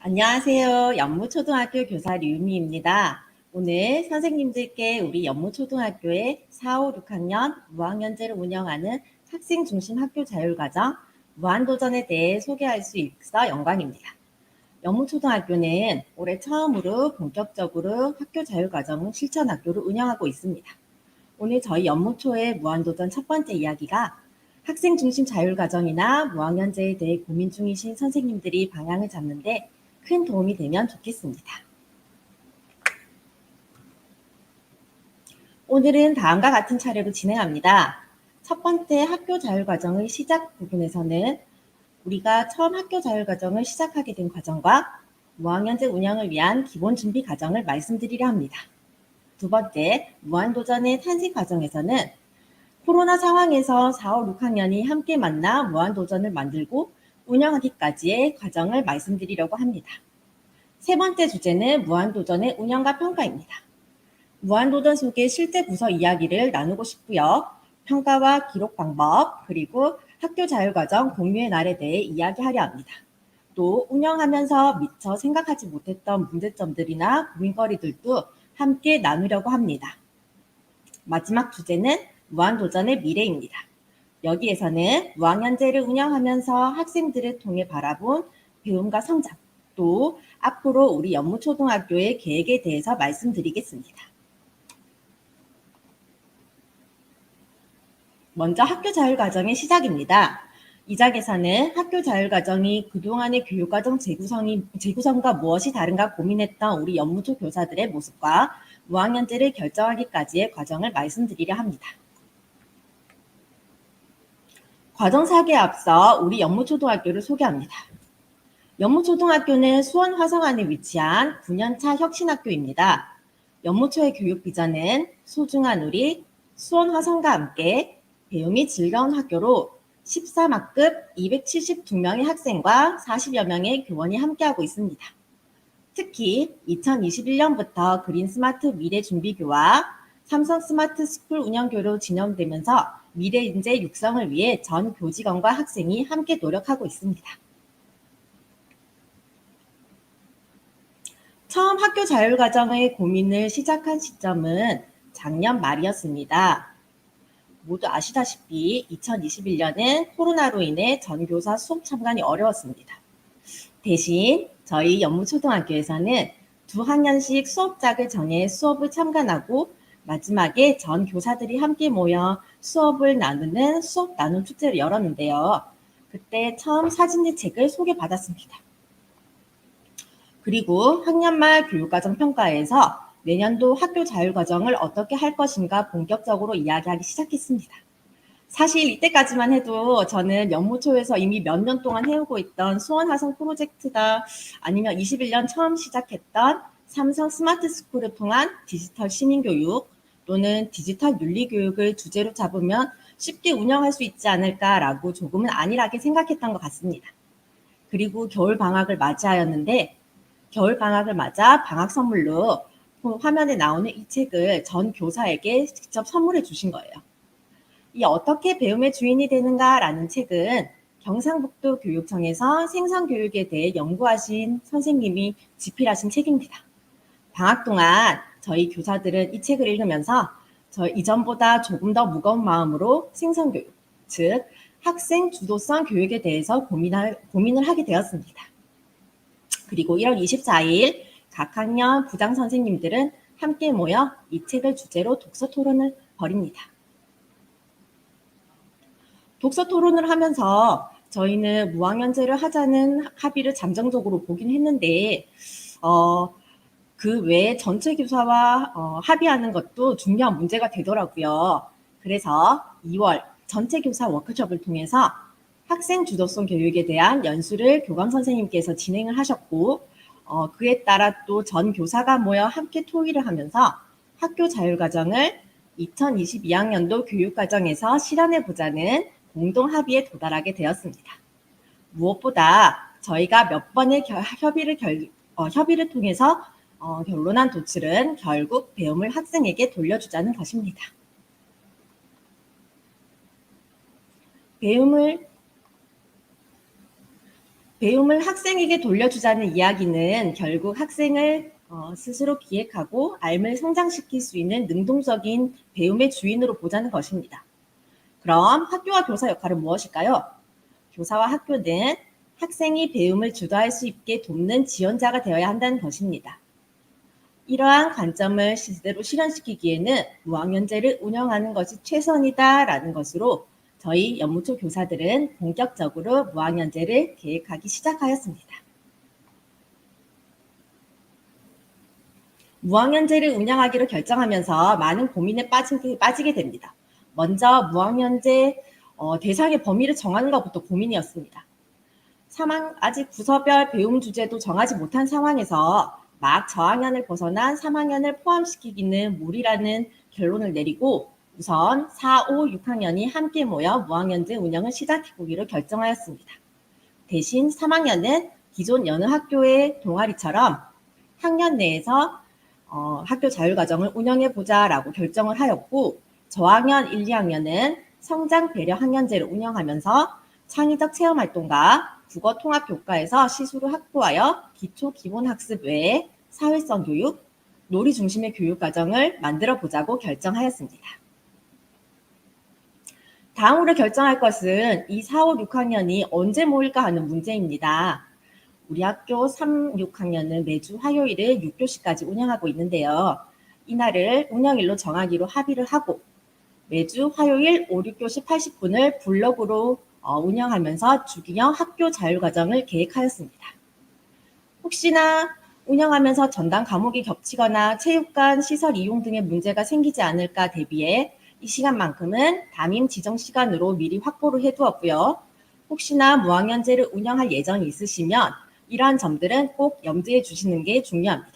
안녕하세요. 연무초등학교 교사 류미입니다. 오늘 선생님들께 우리 연무초등학교의 4, 5, 6학년 무학년제를 운영하는 학생 중심 학교 자율과정 무한도전에 대해 소개할 수 있어 영광입니다. 연무초등학교는 올해 처음으로 본격적으로 학교 자율과정 실천 학교를 운영하고 있습니다. 오늘 저희 연무초의 무한도전 첫 번째 이야기가 학생 중심 자율과정이나 무학년제에 대해 고민 중이신 선생님들이 방향을 잡는데 큰 도움이 되면 좋겠습니다. 오늘은 다음과 같은 차례로 진행합니다. 첫 번째 학교 자율과정의 시작 부분에서는 우리가 처음 학교 자율과정을 시작하게 된 과정과 무학년제 운영을 위한 기본 준비 과정을 말씀드리려 합니다. 두 번째, 무한도전의 탄생 과정에서는 코로나 상황에서 4, 5, 6학년이 함께 만나 무한도전을 만들고 운영하기까지의 과정을 말씀드리려고 합니다. 세 번째 주제는 무한도전의 운영과 평가입니다. 무한도전 속의 실제 부서 이야기를 나누고 싶고요. 평가와 기록 방법, 그리고 학교 자율과정 공유의 날에 대해 이야기하려 합니다. 또 운영하면서 미처 생각하지 못했던 문제점들이나 고민거리들도 함께 나누려고 합니다. 마지막 주제는 무한도전의 미래입니다. 여기에서는 무학년제를 운영하면서 학생들을 통해 바라본 배움과 성장, 또 앞으로 우리 연무초등학교의 계획에 대해서 말씀드리겠습니다. 먼저 학교 자율과정의 시작입니다. 이 장에서는 학교 자율과정이 그동안의 교육과정 재구성과 무엇이 다른가 고민했던 우리 연무초 교사들의 모습과 무학년제를 결정하기까지의 과정을 말씀드리려 합니다. 과정 설계에 앞서 우리 연무초등학교를 소개합니다. 연무초등학교는 수원 화성안에 위치한 9년차 혁신학교입니다. 연무초의 교육 비전은 소중한 우리 수원 화성과 함께 배움이 즐거운 학교로 14막급 272명의 학생과 40여 명의 교원이 함께하고 있습니다. 특히 2021년부터 그린 스마트 미래 준비교와 삼성 스마트 스쿨 운영교로 진행되면서 미래 인재 육성을 위해 전 교직원과 학생이 함께 노력하고 있습니다. 처음 학교 자율과정의 고민을 시작한 시점은 작년 말이었습니다. 모두 아시다시피 2021년은 코로나로 인해 전교사 수업 참관이 어려웠습니다. 대신 저희 연무초등학교에서는 두 학년씩 수업작을 정해 수업을 참관하고 마지막에 전 교사들이 함께 모여 수업을 나누는 수업 나눔 축제를 열었는데요. 그때 처음 사진의 책을 소개받았습니다. 그리고 학년 말 교육과정 평가에서 내년도 학교 자율과정을 어떻게 할 것인가 본격적으로 이야기하기 시작했습니다. 사실 이때까지만 해도 저는 연무초에서 이미 몇 년 동안 해오고 있던 수원화성 프로젝트다 아니면 21년 처음 시작했던 삼성 스마트 스쿨을 통한 디지털 시민교육 또는 디지털 윤리교육을 주제로 잡으면 쉽게 운영할 수 있지 않을까라고 조금은 안일하게 생각했던 것 같습니다. 그리고 겨울 방학을 맞이하였는데 겨울 방학을 맞아 방학 선물로 화면에 나오는 이 책을 전 교사에게 직접 선물해 주신 거예요. 이 어떻게 배움의 주인이 되는가라는 책은 경상북도 교육청에서 생선교육에 대해 연구하신 선생님이 집필하신 책입니다. 방학 동안 저희 교사들은 이 책을 읽으면서 저 이전보다 조금 더 무거운 마음으로 생선교육, 즉 학생 주도성 교육에 대해서 고민을 하게 되었습니다. 그리고 1월 24일 각 학년 부장 선생님들은 함께 모여 이 책을 주제로 독서 토론을 벌입니다. 독서 토론을 하면서 저희는 무학년제를 하자는 합의를 잠정적으로 보긴 했는데 그 외에 전체 교사와 합의하는 것도 중요한 문제가 되더라고요. 그래서 2월 전체 교사 워크숍을 통해서 학생 주도성 교육에 대한 연수를 교감 선생님께서 진행을 하셨고 그에 따라 또 전 교사가 모여 함께 토의를 하면서 학교 자율과정을 2022학년도 교육과정에서 실현해보자는 공동 합의에 도달하게 되었습니다. 무엇보다 저희가 몇 번의 협의를 통해서 결론한 도출은 결국 배움을 학생에게 돌려주자는 것입니다. 배움을 배움을 학생에게 돌려주자는 이야기는 결국 학생을 스스로 기획하고 알을 성장시킬 수 있는 능동적인 배움의 주인으로 보자는 것입니다. 그럼 학교와 교사 역할은 무엇일까요? 교사와 학교는 학생이 배움을 주도할 수 있게 돕는 지원자가 되어야 한다는 것입니다. 이러한 관점을 제대로 실현시키기에는 무학년제를 운영하는 것이 최선이다라는 것으로 저희 연무초 교사들은 본격적으로 무학년제를 계획하기 시작하였습니다. 무학년제를 운영하기로 결정하면서 많은 고민에 빠지게 됩니다. 먼저 무학년제 대상의 범위를 정하는 것부터 고민이었습니다. 아직 부서별 배움 주제도 정하지 못한 상황에서 막 저학년을 벗어난 3학년을 포함시키기는 무리라는 결론을 내리고 우선 4, 5, 6학년이 함께 모여 무학년제 운영을 시작해보기로 결정하였습니다. 대신 3학년은 기존 여느 학교의 동아리처럼 학년 내에서 학교 자율과정을 운영해보자라고 결정을 하였고 저학년 1, 2학년은 성장 배려 학년제를 운영하면서 창의적 체험활동과 국어 통합 교과에서 시수를 확보하여 기초 기본 학습 외에 사회성 교육, 놀이 중심의 교육 과정을 만들어 보자고 결정하였습니다. 다음으로 결정할 것은 이 4, 5, 6학년이 언제 모일까 하는 문제입니다. 우리 학교 3, 6학년은 매주 화요일에 6교시까지 운영하고 있는데요. 이날을 운영일로 정하기로 합의를 하고 매주 화요일 5, 6교시 80분을 블럭으로 운영하면서 주기형 학교 자율과정을 계획하였습니다. 혹시나 운영하면서 전담 과목이 겹치거나 체육관 시설 이용 등의 문제가 생기지 않을까 대비해 이 시간만큼은 담임 지정 시간으로 미리 확보를 해두었고요. 혹시나 무학년제를 운영할 예정이 있으시면 이러한 점들은 꼭 염두에 주시는 게 중요합니다.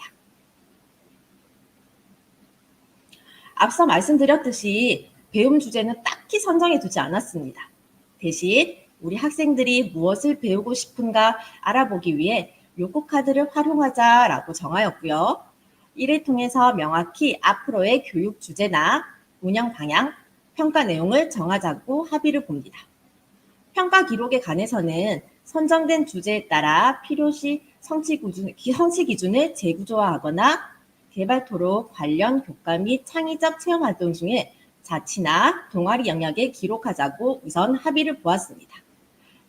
앞서 말씀드렸듯이 배움 주제는 딱히 선정해 두지 않았습니다. 대신 우리 학생들이 무엇을 배우고 싶은가 알아보기 위해 요거 카드를 활용하자라고 정하였고요. 이를 통해서 명확히 앞으로의 교육 주제나 운영 방향, 평가 내용을 정하자고 합의를 봅니다. 평가 기록에 관해서는 선정된 주제에 따라 필요시 성취 기준을 재구조화하거나 개발토록 관련 교과 및 창의적 체험 활동 중에 자치나 동아리 영역에 기록하자고 우선 합의를 보았습니다.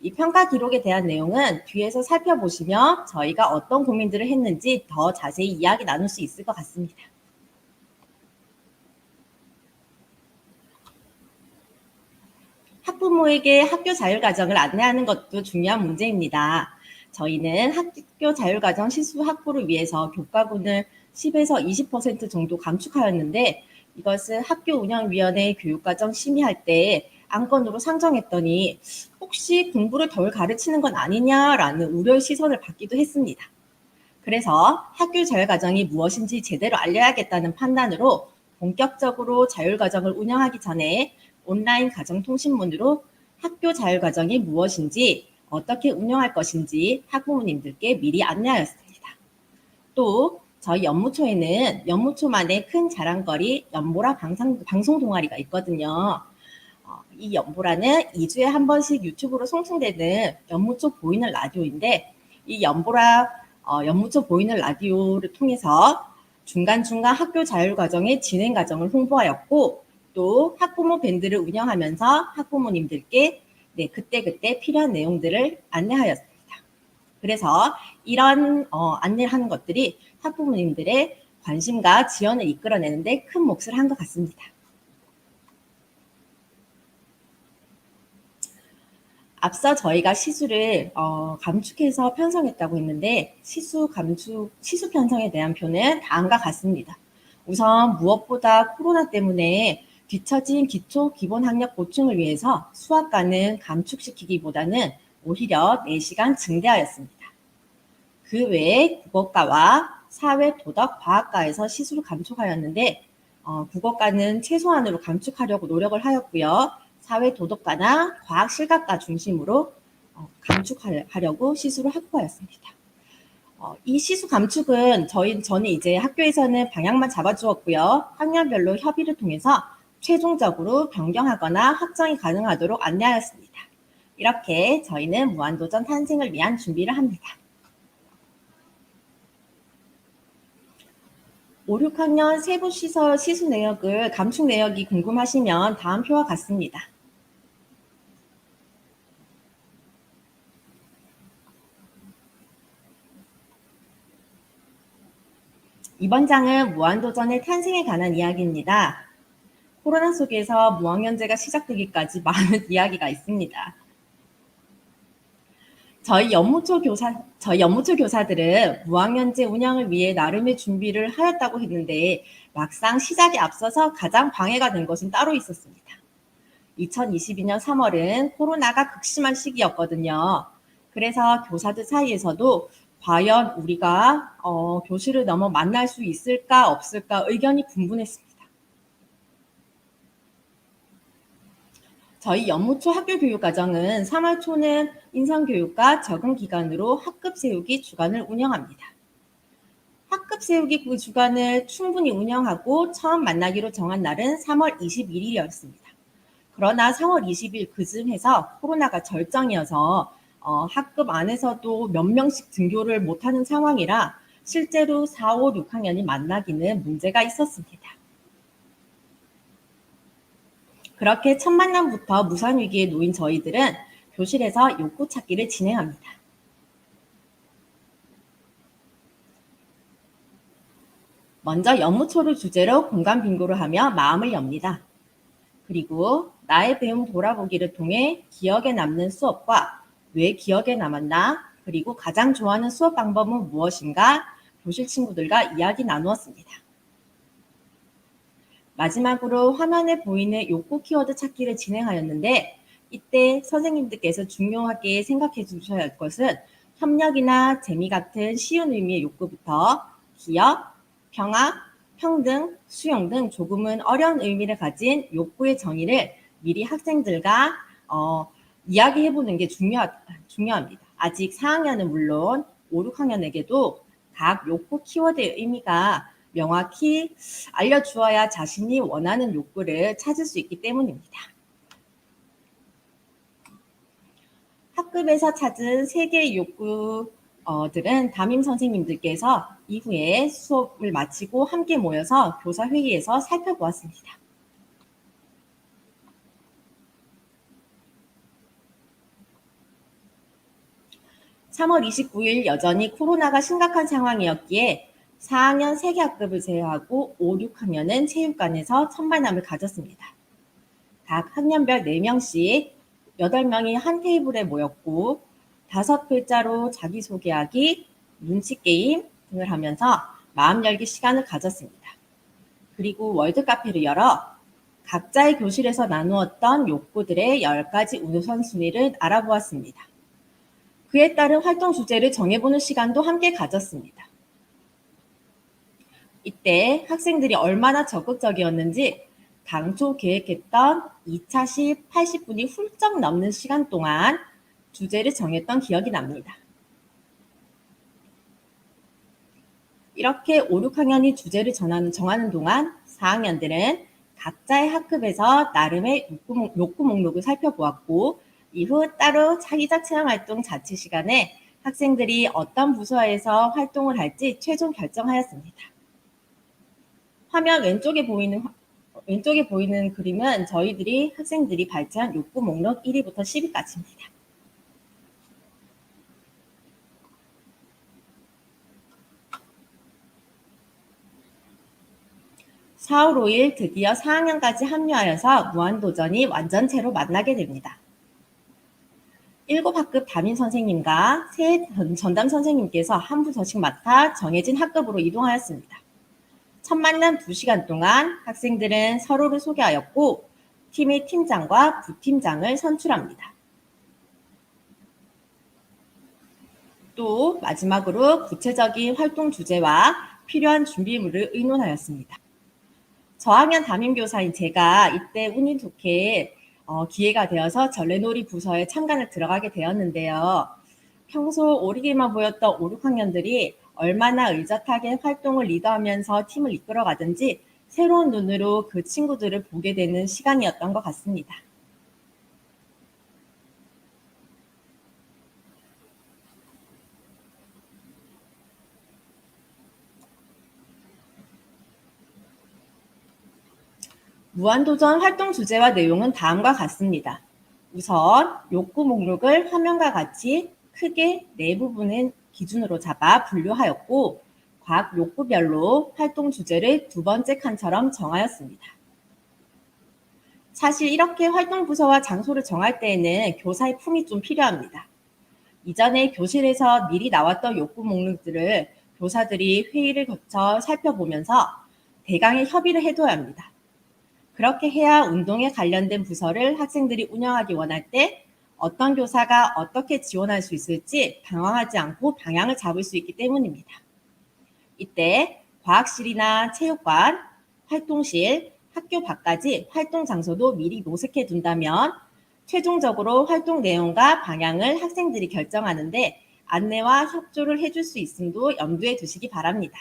이 평가 기록에 대한 내용은 뒤에서 살펴보시면 저희가 어떤 고민들을 했는지 더 자세히 이야기 나눌 수 있을 것 같습니다. 학부모에게 학교 자율과정을 안내하는 것도 중요한 문제입니다. 저희는 학교 자율과정 시수 확보를 위해서 교과군을 10에서 20% 정도 감축하였는데 이것을 학교운영위원회 교육과정 심의할 때 안건으로 상정했더니 혹시 공부를 덜 가르치는 건 아니냐라는 우려의 시선을 받기도 했습니다. 그래서 학교 자율과정이 무엇인지 제대로 알려야겠다는 판단으로 본격적으로 자율과정을 운영하기 전에 온라인 가정통신문으로 학교 자율과정이 무엇인지 어떻게 운영할 것인지 학부모님들께 미리 안내하였습니다. 또 저희 연무초에는 연무초만의 큰 자랑거리 연보라 방송 동아리가 있거든요. 이 연보라는 2주에 한 번씩 유튜브로 송출되는 연무초 보이는 라디오인데 이 연무초 보이는 라디오를 통해서 중간중간 학교 자율과정의 진행 과정을 홍보하였고 또 학부모 밴드를 운영하면서 학부모님들께 그때그때 필요한 내용들을 안내하였습니다. 그래서 이런 안내를 하는 것들이 학부모님들의 관심과 지원을 이끌어내는 데 큰 몫을 한 것 같습니다. 앞서 저희가 시수를 감축해서 편성했다고 했는데 시수 편성에 대한 표는 다음과 같습니다. 우선 무엇보다 코로나 때문에 뒤처진 기초 기본 학력 보충을 위해서 수학과는 감축시키기보다는 오히려 4시간 증대하였습니다. 그 외에 국어과와 사회, 도덕, 과학과에서 시수를 감축하였는데 국어과는 최소한으로 감축하려고 노력을 하였고요. 사회, 도덕과나 과학, 실각과 중심으로 감축하려고 시수를 확보하였습니다. 이 시수 감축은 저는 이제 학교에서는 방향만 잡아주었고요. 학년별로 협의를 통해서 최종적으로 변경하거나 확정이 가능하도록 안내하였습니다. 이렇게 저희는 무한도전 탄생을 위한 준비를 합니다. 5, 6학년 세부시설 시수 내역을 감축 내역이 궁금하시면 다음 표와 같습니다. 이번 장은 무한도전의 탄생에 관한 이야기입니다. 코로나 속에서 무학년제가 시작되기까지 많은 이야기가 있습니다. 저희 연무초 교사들은 무학년제 운영을 위해 나름의 준비를 하였다고 했는데 막상 시작에 앞서서 가장 방해가 된 것은 따로 있었습니다. 2022년 3월은 코로나가 극심한 시기였거든요. 그래서 교사들 사이에서도 과연 우리가 교실을 넘어 만날 수 있을까 없을까 의견이 분분했습니다. 저희 연무초 학교교육과정은 3월 초는 인성교육과 적응 기간으로 학급 세우기 주간을 운영합니다. 학급 세우기 그 주간을 충분히 운영하고 처음 만나기로 정한 날은 3월 21일이었습니다. 그러나 3월 20일 그즈음에서 코로나가 절정이어서 학급 안에서도 몇 명씩 등교를 못하는 상황이라 실제로 4, 5, 6학년이 만나기는 문제가 있었습니다. 그렇게 첫 만남부터 무산위기에 놓인 저희들은 교실에서 욕구 찾기를 진행합니다. 먼저 연무초를 주제로 공간 빙고를 하며 마음을 엽니다. 그리고 나의 배움 돌아보기를 통해 기억에 남는 수업과 왜 기억에 남았나, 그리고 가장 좋아하는 수업 방법은 무엇인가 교실 친구들과 이야기 나누었습니다. 마지막으로 화면에 보이는 욕구 키워드 찾기를 진행하였는데 이때 선생님들께서 중요하게 생각해 주셔야 할 것은 협력이나 재미 같은 쉬운 의미의 욕구부터 기억, 평화, 평등, 수용 등 조금은 어려운 의미를 가진 욕구의 정의를 미리 학생들과 이야기해보는 게 중요합니다. 아직 4학년은 물론 5, 6학년에게도 각 욕구 키워드의 의미가 명확히 알려주어야 자신이 원하는 욕구를 찾을 수 있기 때문입니다. 학급에서 찾은 3개의 욕구들은 담임 선생님들께서 이후에 수업을 마치고 함께 모여서 교사회의에서 살펴보았습니다. (3월 29일) 여전히 코로나가 심각한 상황이었기에 4학년 3개 학급을 제외하고 5, 6학년은 체육관에서 첫 만남을 가졌습니다. 각 학년별 4명씩 8명이 한 테이블에 모였고 5글자로 자기소개하기, 눈치게임 등을 하면서 마음 열기 시간을 가졌습니다. 그리고 월드카페를 열어 각자의 교실에서 나누었던 욕구들의 10가지 우선순위를 알아보았습니다. 그에 따른 활동 주제를 정해보는 시간도 함께 가졌습니다. 이때 학생들이 얼마나 적극적이었는지 당초 계획했던 2차시 80분이 훌쩍 넘는 시간 동안 주제를 정했던 기억이 납니다. 이렇게 5, 6학년이 주제를 정하는 동안 4학년들은 각자의 학급에서 나름의 욕구 목록을 살펴보았고 이후 따로 차기작 체험활동 자체 시간에 학생들이 어떤 부서에서 활동을 할지 최종 결정하였습니다. 화면 왼쪽에 보이는 그림은 저희들이 학생들이 발췌한 욕구 목록 1위부터 10위까지입니다. 4월 5일 드디어 4학년까지 합류하여서 무한도전이 완전체로 만나게 됩니다. 7학급 담임 선생님과 3 전담 선생님께서 한 부서씩 맡아 정해진 학급으로 이동하였습니다. 첫 만남 2시간 동안 학생들은 서로를 소개하였고 팀의 팀장과 부팀장을 선출합니다. 또 마지막으로 구체적인 활동 주제와 필요한 준비물을 의논하였습니다. 저학년 담임교사인 제가 이때 운이 좋게 기회가 되어서 전래놀이 부서에 참관을 들어가게 되었는데요. 평소 오리기만 보였던 5, 6학년들이 얼마나 의젓하게 활동을 리더하면서 팀을 이끌어가든지 새로운 눈으로 그 친구들을 보게 되는 시간이었던 것 같습니다. 무한도전 활동 주제와 내용은 다음과 같습니다. 우선 욕구 목록을 화면과 같이 크게 네 부분을 기준으로 잡아 분류하였고 각 욕구별로 활동 주제를 두 번째 칸처럼 정하였습니다. 사실 이렇게 활동 부서와 장소를 정할 때에는 교사의 품이 좀 필요합니다. 이전에 교실에서 미리 나왔던 욕구 목록들을 교사들이 회의를 거쳐 살펴보면서 대강의 협의를 해둬야 합니다. 그렇게 해야 운동에 관련된 부서를 학생들이 운영하기 원할 때 어떤 교사가 어떻게 지원할 수 있을지 당황하지 않고 방향을 잡을 수 있기 때문입니다. 이때 과학실이나 체육관, 활동실, 학교 밖까지 활동 장소도 미리 모색해 둔다면 최종적으로 활동 내용과 방향을 학생들이 결정하는데 안내와 협조를 해줄 수 있음도 염두에 두시기 바랍니다.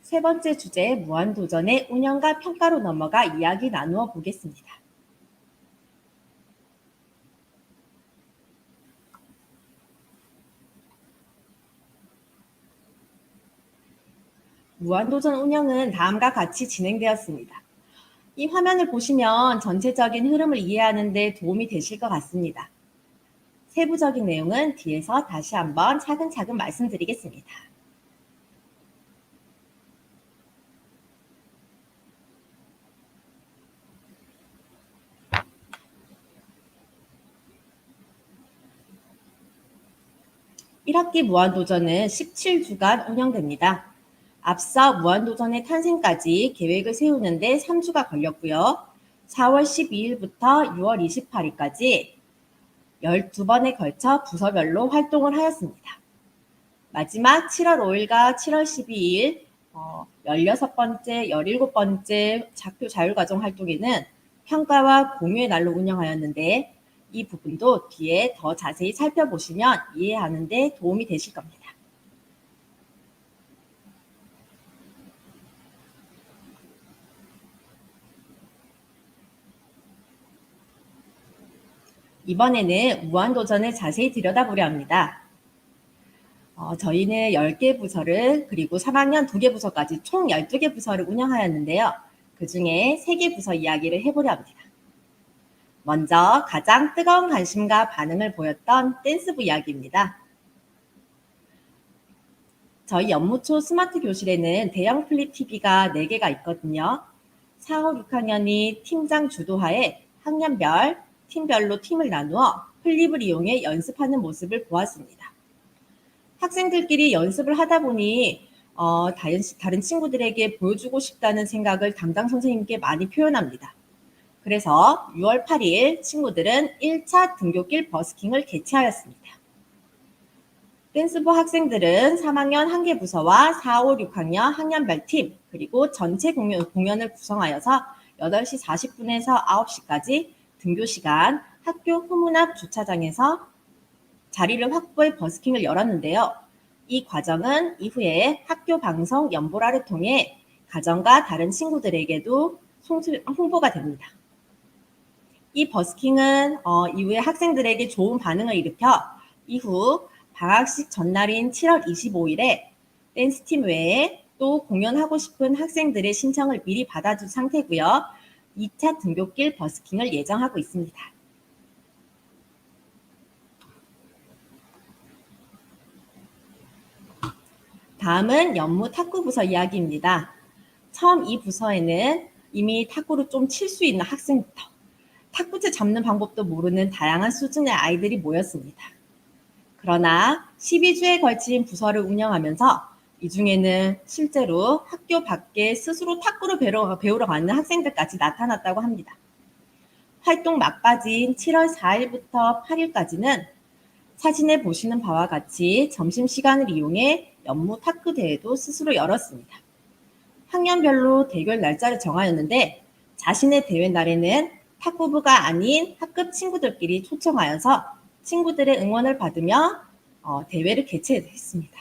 세 번째 주제 무한도전의 운영과 평가로 넘어가 이야기 나누어 보겠습니다. 무한도전 운영은 다음과 같이 진행되었습니다. 이 화면을 보시면 전체적인 흐름을 이해하는 데 도움이 되실 것 같습니다. 세부적인 내용은 뒤에서 다시 한번 차근차근 말씀드리겠습니다. (1학기) 무한도전은 17주간 운영됩니다. 앞서 무한도전의 탄생까지 계획을 세우는데 3주가 걸렸고요. 4월 12일부터 6월 28일까지 12번에 걸쳐 부서별로 활동을 하였습니다. 마지막 7월 5일과 7월 12일 16번째, 17번째 학교 자율과정 활동에는 평가와 공유의 날로 운영하였는데 이 부분도 뒤에 더 자세히 살펴보시면 이해하는 데 도움이 되실 겁니다. 이번에는 무한도전을 자세히 들여다보려 합니다. 저희는 10개 부서를 그리고 3학년 2개 부서까지 총 12개 부서를 운영하였는데요. 그 중에 3개 부서 이야기를 해보려 합니다. 먼저 가장 뜨거운 관심과 반응을 보였던 댄스부 이야기입니다. 저희 연무초 스마트 교실에는 대형 플립 TV가 4개가 있거든요. 4, 5, 6학년이 팀장 주도하에 학년별, 팀별로 팀을 나누어 플립을 이용해 연습하는 모습을 보았습니다. 학생들끼리 연습을 하다 보니 다른 친구들에게 보여주고 싶다는 생각을 담당 선생님께 많이 표현합니다. 그래서 6월 8일 친구들은 1차 등굣길 버스킹을 개최하였습니다. 댄스부 학생들은 3학년 한 개 부서와 4, 5, 6학년 학년별 팀 그리고 전체 공연을 구성하여서 8시 40분에서 9시까지 등교 시간 학교 후문 앞 주차장에서 자리를 확보해 버스킹을 열었는데요. 이 과정은 이후에 학교 방송 연보라를 통해 가정과 다른 친구들에게도 홍보가 됩니다. 이 버스킹은 이후에 학생들에게 좋은 반응을 일으켜 이후 방학식 전날인 7월 25일에 댄스팀 외에 또 공연하고 싶은 학생들의 신청을 미리 받아둔 상태고요. 2차 등굣길 버스킹을 예정하고 있습니다. 다음은 연무 탁구부서 이야기입니다. 처음 이 부서에는 이미 탁구를 좀 칠 수 있는 학생부터 탁구채 잡는 방법도 모르는 다양한 수준의 아이들이 모였습니다. 그러나 12주에 걸친 부서를 운영하면서 이 중에는 실제로 학교 밖에 스스로 탁구를 배우러 가는 학생들까지 나타났다고 합니다. 활동 막바지인 7월 4일부터 8일까지는 사진에 보시는 바와 같이 점심시간을 이용해 연무 탁구 대회도 스스로 열었습니다. 학년별로 대결 날짜를 정하였는데 자신의 대회 날에는 탁구부가 아닌 학급 친구들끼리 초청하여서 친구들의 응원을 받으며 대회를 개최했습니다.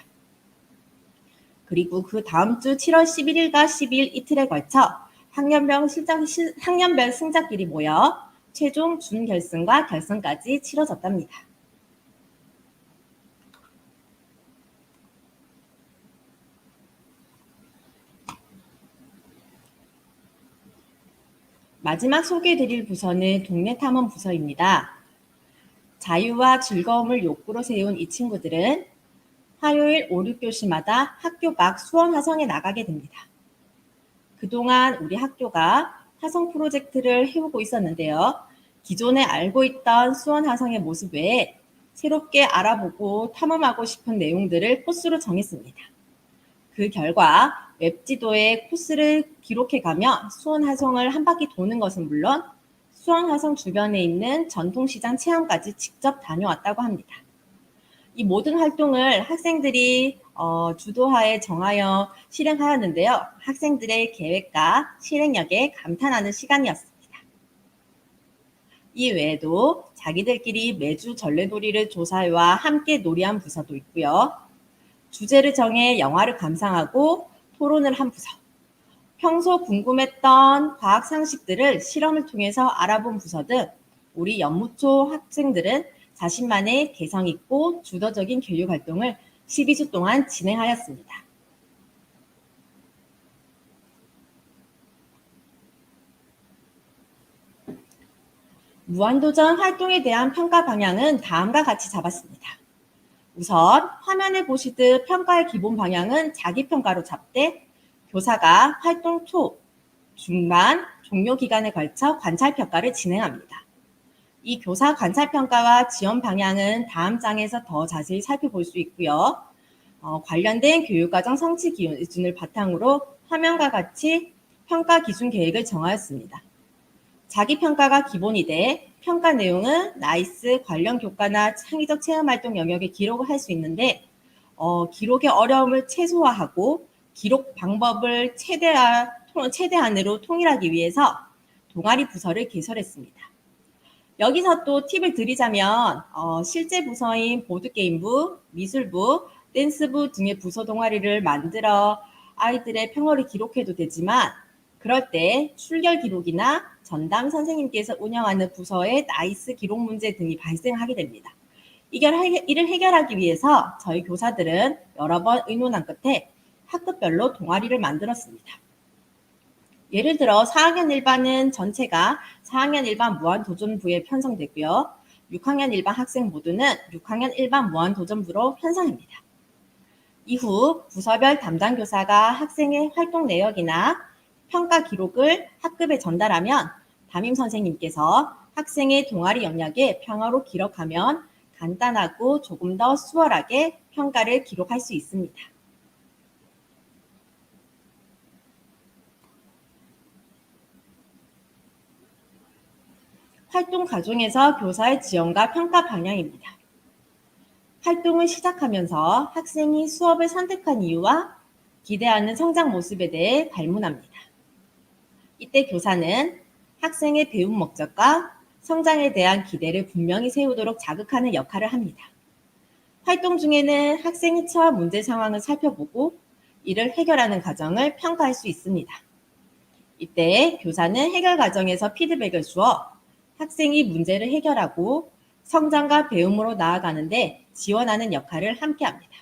그리고 그 다음 주 7월 11일과 12일 이틀에 걸쳐 학년별 승자끼리 모여 최종 준결승과 결승까지 치러졌답니다. 마지막 소개해드릴 부서는 동네 탐험 부서입니다. 자유와 즐거움을 욕구로 세운 이 친구들은 화요일 5, 6교시마다 학교 밖 수원 화성에 나가게 됩니다. 그동안 우리 학교가 화성 프로젝트를 해오고 있었는데요. 기존에 알고 있던 수원 화성의 모습 외에 새롭게 알아보고 탐험하고 싶은 내용들을 코스로 정했습니다. 그 결과 웹지도에 코스를 기록해가며 수원 화성을 한 바퀴 도는 것은 물론 수원 화성 주변에 있는 전통시장 체험까지 직접 다녀왔다고 합니다. 이 모든 활동을 학생들이 주도하에 정하여 실행하였는데요. 학생들의 계획과 실행력에 감탄하는 시간이었습니다. 이 외에도 자기들끼리 매주 전래놀이를 조사와 함께 놀이한 부서도 있고요. 주제를 정해 영화를 감상하고 토론을 한 부서, 평소 궁금했던 과학 상식들을 실험을 통해서 알아본 부서 등 우리 연무초 학생들은 자신만의 개성있고 주도적인 교육활동을 12주 동안 진행하였습니다. 무한도전 활동에 대한 평가 방향은 다음과 같이 잡았습니다. 우선 화면에 보시듯 평가의 기본 방향은 자기평가로 잡되 교사가 활동 초, 중반, 종료 기간에 걸쳐 관찰평가를 진행합니다. 이 교사 관찰평가와 지원 방향은 다음 장에서 더 자세히 살펴볼 수 있고요. 관련된 교육과정 성취 기준을 바탕으로 화면과 같이 평가 기준 계획을 정하였습니다. 자기평가가 기본이 돼 평가 내용은 나이스, 관련 교과나 창의적 체험활동 영역에 기록을 할 수 있는데 기록의 어려움을 최소화하고 기록 방법을 최대한으로 통일하기 위해서 동아리 부서를 개설했습니다. 여기서 또 팁을 드리자면 실제 부서인 보드게임부, 미술부, 댄스부 등의 부서 동아리를 만들어 아이들의 평어를 기록해도 되지만 그럴 때 출결 기록이나 전담 선생님께서 운영하는 부서의 나이스 기록 문제 등이 발생하게 됩니다. 이를 해결하기 위해서 저희 교사들은 여러 번 의논한 끝에 학급별로 동아리를 만들었습니다. 예를 들어 4학년 1반은 전체가 4학년 1반 무한도전부에 편성되고요. 6학년 1반 학생 모두는 6학년 1반 무한도전부로 편성합니다. 이후 부서별 담당 교사가 학생의 활동 내역이나 평가 기록을 학급에 전달하면 담임 선생님께서 학생의 동아리 영역에 평어로 기록하면 간단하고 조금 더 수월하게 평가를 기록할 수 있습니다. 활동 과정에서 교사의 지원과 평가 방향입니다. 활동을 시작하면서 학생이 수업을 선택한 이유와 기대하는 성장 모습에 대해 발문합니다. 이때 교사는 학생의 배움 목적과 성장에 대한 기대를 분명히 세우도록 자극하는 역할을 합니다. 활동 중에는 학생이 처한 문제 상황을 살펴보고 이를 해결하는 과정을 평가할 수 있습니다. 이때 교사는 해결 과정에서 피드백을 주어 학생이 문제를 해결하고 성장과 배움으로 나아가는데 지원하는 역할을 함께합니다.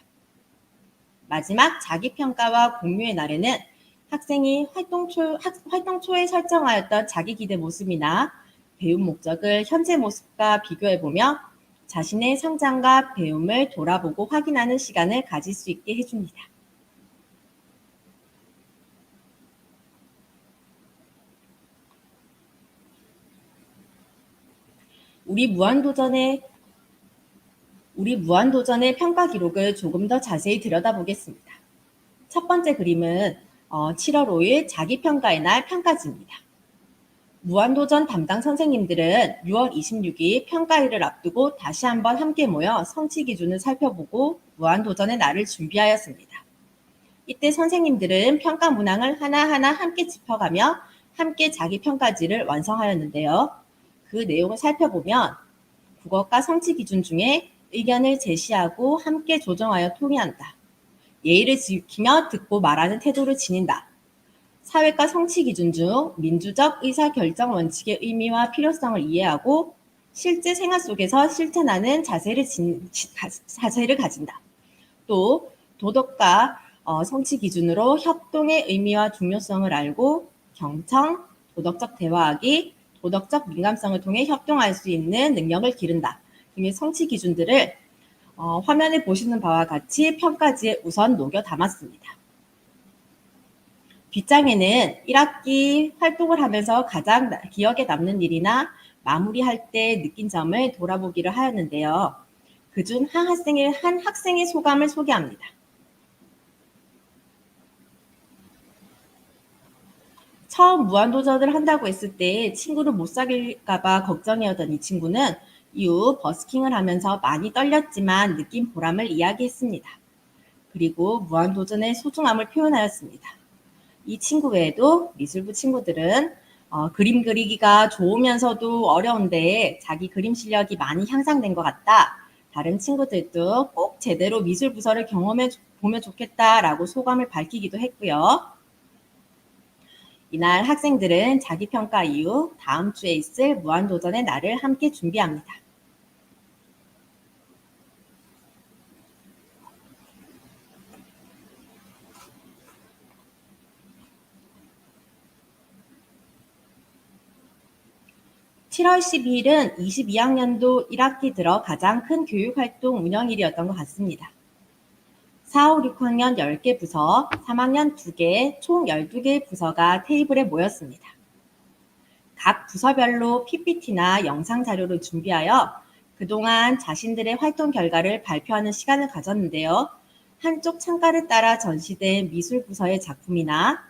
마지막 자기평가와 공유의 날에는 학생이 활동 초에 설정하였던 자기 기대 모습이나 배움 목적을 현재 모습과 비교해보며 자신의 성장과 배움을 돌아보고 확인하는 시간을 가질 수 있게 해줍니다. 우리 무한도전의 평가 기록을 조금 더 자세히 들여다보겠습니다. 첫 번째 그림은 7월 5일 자기평가의 날 평가지입니다. 무한도전 담당 선생님들은 6월 26일 평가일을 앞두고 다시 한번 함께 모여 성취 기준을 살펴보고 무한도전의 날을 준비하였습니다. 이때 선생님들은 평가 문항을 하나하나 함께 짚어가며 함께 자기평가지를 완성하였는데요. 그 내용을 살펴보면 국어과 성취 기준 중에 의견을 제시하고 함께 조정하여 통일한다. 예의를 지키며 듣고 말하는 태도를 지닌다. 사회과 성취 기준 중 민주적 의사결정 원칙의 의미와 필요성을 이해하고 실제 생활 속에서 실천하는 자세를 가진다. 또 도덕과 성취 기준으로 협동의 의미와 중요성을 알고 경청, 도덕적 대화하기, 도덕적 민감성을 통해 협동할 수 있는 능력을 기른다 등의 성취 기준들을 화면에 보시는 바와 같이 평가지에 우선 녹여 담았습니다. 뒷장에는 1학기 활동을 하면서 가장 기억에 남는 일이나 마무리할 때 느낀 점을 돌아보기를 하였는데요. 그중 한 학생의 소감을 소개합니다. 처음 무한도전을 한다고 했을 때 친구를 못 사귈까봐 걱정이었던 이 친구는 이후 버스킹을 하면서 많이 떨렸지만 느낀 보람을 이야기했습니다. 그리고 무한도전의 소중함을 표현하였습니다. 이 친구 외에도 미술부 친구들은 그림 그리기가 좋으면서도 어려운데 자기 그림 실력이 많이 향상된 것 같다. 다른 친구들도 꼭 제대로 미술 부서를 경험해 보면 좋겠다라고 소감을 밝히기도 했고요. 이날 학생들은 자기평가 이후 다음 주에 있을 무한도전의 날을 함께 준비합니다. (7월 12일은) 22학년도 1학기 들어 가장 큰 교육활동 운영일이었던 것 같습니다. 4, 5, 6학년 10개 부서, 3학년 2개, 총 12개의 부서가 테이블에 모였습니다. 각 부서별로 PPT나 영상 자료를 준비하여 그동안 자신들의 활동 결과를 발표하는 시간을 가졌는데요. 한쪽 창가를 따라 전시된 미술 부서의 작품이나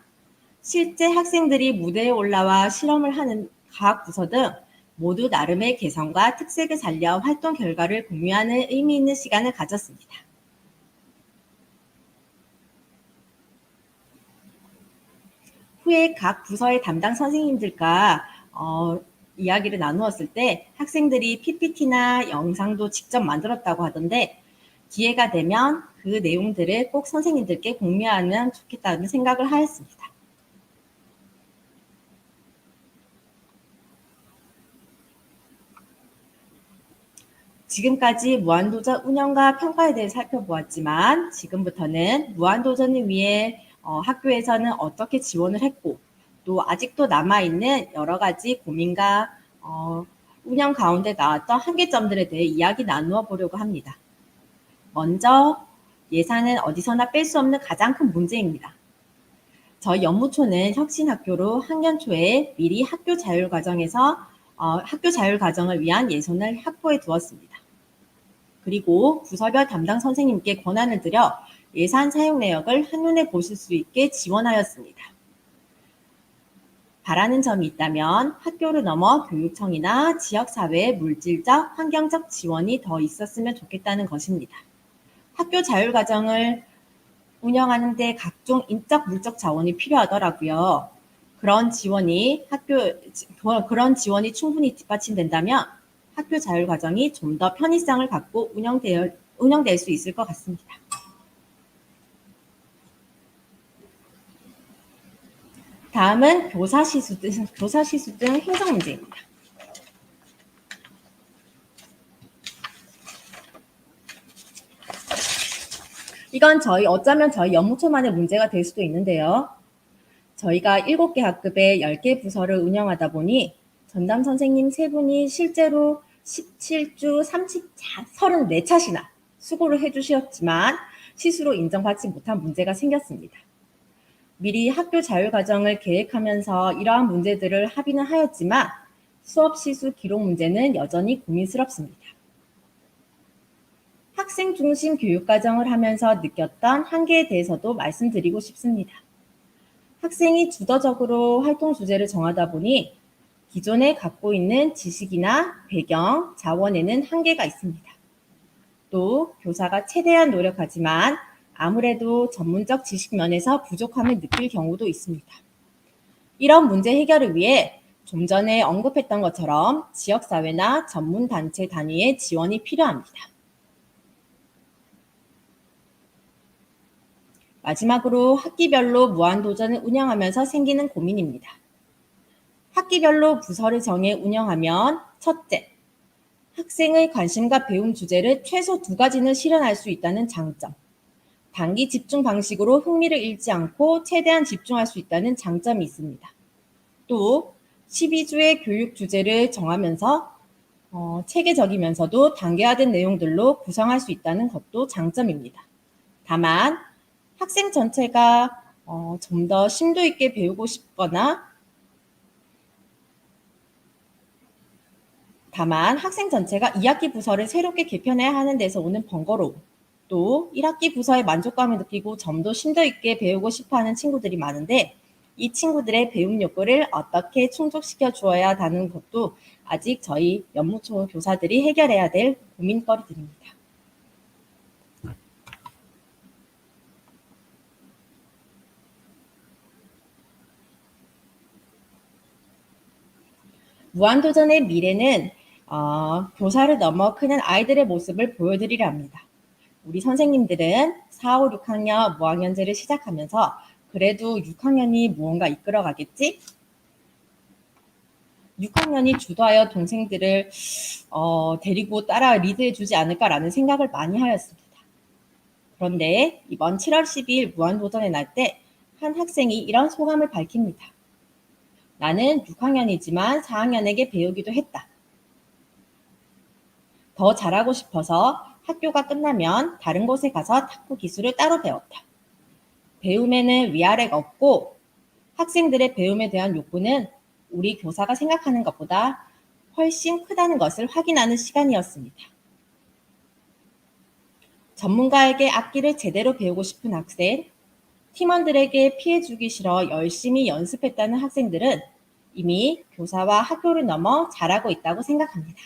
실제 학생들이 무대에 올라와 실험을 하는 각 부서 등 모두 나름의 개성과 특색을 살려 활동 결과를 공유하는 의미 있는 시간을 가졌습니다. 후에 각 부서의 담당 선생님들과 이야기를 나누었을 때 학생들이 PPT나 영상도 직접 만들었다고 하던데 기회가 되면 그 내용들을 꼭 선생님들께 공유하면 좋겠다는 생각을 하였습니다. 지금까지 무한도전 운영과 평가에 대해 살펴보았지만 지금부터는 무한도전을 위해 학교에서는 어떻게 지원을 했고 또 아직도 남아있는 여러 가지 고민과 운영 가운데 나왔던 한계점들에 대해 이야기 나누어 보려고 합니다. 먼저 예산은 어디서나 뺄 수 없는 가장 큰 문제입니다. 저희 연무초는 혁신학교로 학년 초에 미리 학교 자율과정을 위한 예산을 확보해 두었습니다. 그리고 부서별 담당 선생님께 권한을 드려 예산 사용 내역을 한눈에 보실 수 있게 지원하였습니다. 바라는 점이 있다면 학교를 넘어 교육청이나 지역사회의 물질적, 환경적 지원이 더 있었으면 좋겠다는 것입니다. 학교 자율과정을 운영하는 데 각종 인적, 물적 자원이 필요하더라고요. 그런 지원이 충분히 뒷받침된다면 학교 자율과정이 좀 더 편의성을 갖고 운영될 수 있을 것 같습니다. 다음은 교사시수 등 행정 문제입니다. 이건 어쩌면 저희 연무초만의 문제가 될 수도 있는데요. 저희가 7개 학급에 10개 부서를 운영하다 보니 전담 선생님 3분이 실제로 17주 34차시나 수고를 해주셨지만 시수로 인정받지 못한 문제가 생겼습니다. 미리 학교 자율과정을 계획하면서 이러한 문제들을 합의는 하였지만 수업 시수 기록 문제는 여전히 고민스럽습니다. 학생 중심 교육과정을 하면서 느꼈던 한계에 대해서도 말씀드리고 싶습니다. 학생이 주도적으로 활동 주제를 정하다 보니 기존에 갖고 있는 지식이나 배경, 자원에는 한계가 있습니다. 또 교사가 최대한 노력하지만 아무래도 전문적 지식 면에서 부족함을 느낄 경우도 있습니다. 이런 문제 해결을 위해 좀 전에 언급했던 것처럼 지역사회나 전문단체 단위의 지원이 필요합니다. 마지막으로 학기별로 무한도전을 운영하면서 생기는 고민입니다. 학기별로 부서를 정해 운영하면 첫째, 학생의 관심과 배움 주제를 최소 2가지는 실현할 수 있다는 장점. 단기 집중 방식으로 흥미를 잃지 않고 최대한 집중할 수 있다는 장점이 있습니다. 또 12주의 교육 주제를 정하면서 체계적이면서도 단계화된 내용들로 구성할 수 있다는 것도 장점입니다. 다만 학생 전체가 좀 더 심도 있게 배우고 싶거나 다만 학생 전체가 2학기 부서를 새롭게 개편해야 하는 데서 오는 번거로움, 또 1학기 부서의 만족감을 느끼고 좀 더 심도 있게 배우고 싶어하는 친구들이 많은데 이 친구들의 배움 욕구를 어떻게 충족시켜 주어야 하는 것도 아직 저희 연무초 교사들이 해결해야 될 고민거리들입니다. 무한도전의 미래는 교사를 넘어 크는 아이들의 모습을 보여드리려 합니다. 우리 선생님들은 4, 5, 6학년 무학년제를 시작하면서 그래도 6학년이 무언가 이끌어가겠지? 6학년이 주도하여 동생들을 데리고 따라 리드해주지 않을까라는 생각을 많이 하였습니다. 그런데 이번 7월 12일 무한도전의 날 때 한 학생이 이런 소감을 밝힙니다. 나는 6학년이지만 4학년에게 배우기도 했다. 더 잘하고 싶어서 학교가 끝나면 다른 곳에 가서 탁구 기술을 따로 배웠다. 배움에는 위아래가 없고 학생들의 배움에 대한 욕구는 우리 교사가 생각하는 것보다 훨씬 크다는 것을 확인하는 시간이었습니다. 전문가에게 악기를 제대로 배우고 싶은 학생, 팀원들에게 피해주기 싫어 열심히 연습했다는 학생들은 이미 교사와 학교를 넘어 잘하고 있다고 생각합니다.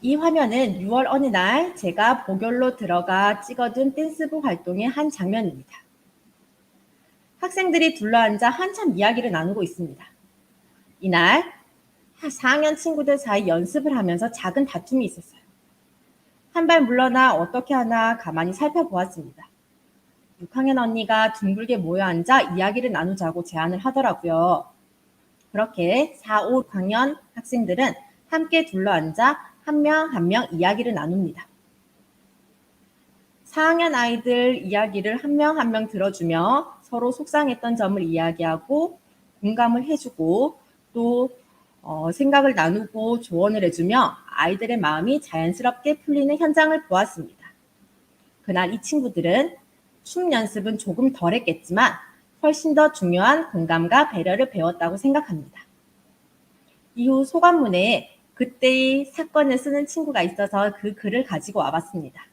이 화면은 6월 어느 날 제가 보결로 들어가 찍어둔 댄스부 활동의 한 장면입니다. 학생들이 둘러앉아 한참 이야기를 나누고 있습니다. 이날 4학년 친구들 사이 연습을 하면서 작은 다툼이 있었어요. 한 발 물러나 어떻게 하나 가만히 살펴보았습니다. 6학년 언니가 둥글게 모여 앉아 이야기를 나누자고 제안을 하더라고요. 그렇게 4, 5, 6학년 학생들은 함께 둘러앉아 한 명 한 명 이야기를 나눕니다. 4학년 아이들 이야기를 한 명 한 명 들어주며 서로 속상했던 점을 이야기하고 공감을 해주고 또 생각을 나누고 조언을 해주며 아이들의 마음이 자연스럽게 풀리는 현장을 보았습니다. 그날 이 친구들은 춤 연습은 조금 덜 했겠지만 훨씬 더 중요한 공감과 배려를 배웠다고 생각합니다. 이후 소감문에 그때의 사건을 쓰는 친구가 있어서 그 글을 가지고 와봤습니다.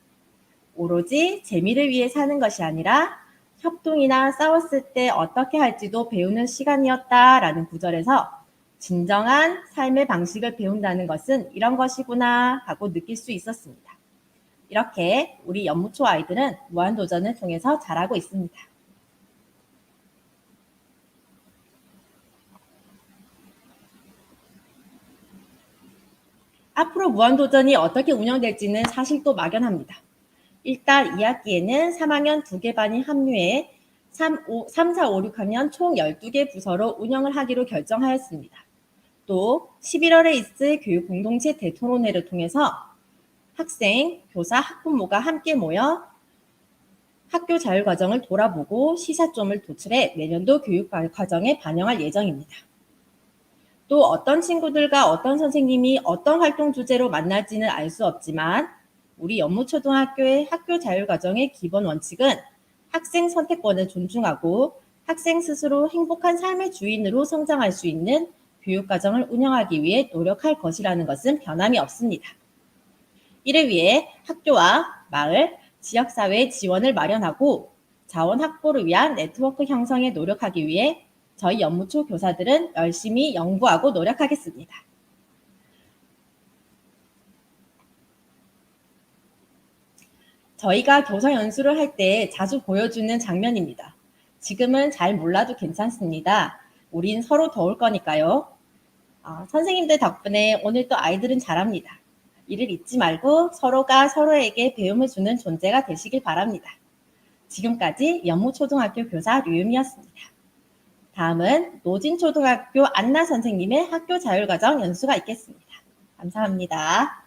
오로지 재미를 위해 사는 것이 아니라 협동이나 싸웠을 때 어떻게 할지도 배우는 시간이었다라는 구절에서 진정한 삶의 방식을 배운다는 것은 이런 것이구나 하고 느낄 수 있었습니다. 이렇게 우리 연무초 아이들은 무한도전을 통해서 잘하고 있습니다. 앞으로 무한도전이 어떻게 운영될지는 사실 또 막연합니다. 일단 2학기에는 3학년 2개 반이 합류해 3, 4, 5, 6학년 총 12개 부서로 운영을 하기로 결정하였습니다. 또 11월에 있을 교육 공동체 대토론회를 통해서 학생, 교사, 학부모가 함께 모여 학교 자율과정을 돌아보고 시사점을 도출해 내년도 교육 과정에 반영할 예정입니다. 또 어떤 친구들과 어떤 선생님이 어떤 활동 주제로 만날지는 알 수 없지만 우리 연무초등학교의 학교 자율과정의 기본 원칙은 학생 선택권을 존중하고 학생 스스로 행복한 삶의 주인으로 성장할 수 있는 교육과정을 운영하기 위해 노력할 것이라는 것은 변함이 없습니다. 이를 위해 학교와 마을, 지역사회의 지원을 마련하고 자원 확보를 위한 네트워크 형성에 노력하기 위해 저희 연무초 교사들은 열심히 연구하고 노력하겠습니다. 저희가 교사 연수를 할 때 자주 보여주는 장면입니다. 지금은 잘 몰라도 괜찮습니다. 우린 서로 도울 거니까요. 선생님들 덕분에 오늘 또 아이들은 잘합니다. 이를 잊지 말고 서로가 서로에게 배움을 주는 존재가 되시길 바랍니다. 지금까지 연무초등학교 교사 류음이었습니다. 다음은 노진초등학교 안나 선생님의 학교 자율과정 연수가 있겠습니다. 감사합니다.